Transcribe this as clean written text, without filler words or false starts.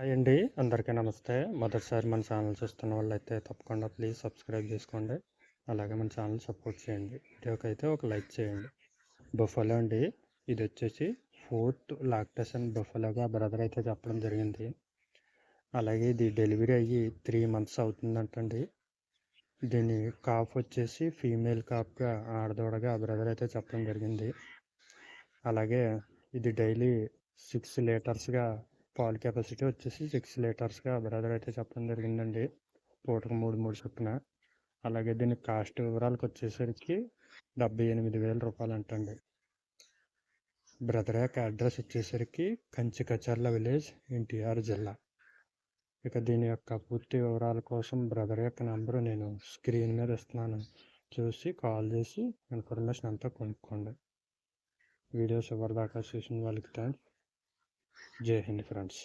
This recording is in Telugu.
హాయ్ అండి. అందరికీ నమస్తే. మొదటిసారి మన ఛానల్ చూస్తున్న వాళ్ళైతే తప్పకుండా ప్లీజ్ సబ్స్క్రైబ్ చేసుకోండి. అలాగే మన ఛానల్ సపోర్ట్ చేయండి. వీడియోకైతే ఒక లైక్ చేయండి. బఫెలో అండి. ఇది వచ్చేసి 4th లాక్టేషన్ బఫెలోగా బ్రదర్ అయితే చెప్పడం జరిగింది. అలాగే ఇది డెలివరీ అయ్యి 3 months అవుతుందంటండి. దీని కాఫ్ వచ్చేసి ఫీమేల్ కాఫ్గా ఆడదూడగా బ్రదర్ అయితే చెప్పడం జరిగింది. అలాగే ఇది డైలీ 6 లీటర్స్గా పాలు కెపాసిటీ వచ్చేసి 6 లీటర్స్గా బ్రదర్ అయితే చెప్పడం జరిగిందండి. పూటకు 3 చొప్పున. అలాగే దీని కాస్ట్ వివరాలకు వచ్చేసరికి 78,000 రూపాయలు అంటండి. బ్రదర్ యొక్క అడ్రస్ వచ్చేసరికి కంచికచర్ల విలేజ్, ఎన్టీఆర్ జిల్లా. ఇక దీని యొక్క పూర్తి వివరాల కోసం బ్రదర్ యొక్క నెంబరు నేను స్క్రీన్ మీద ఇస్తున్నాను. చూసి కాల్ చేసి ఇన్ఫర్మేషన్ అంతా కొనుక్కోండి. వీడియోస్ ఎవరిదాకా చూసిన వాళ్ళకి థ్యాంక్స్. జై హింద్ ఫ్రెండ్స్.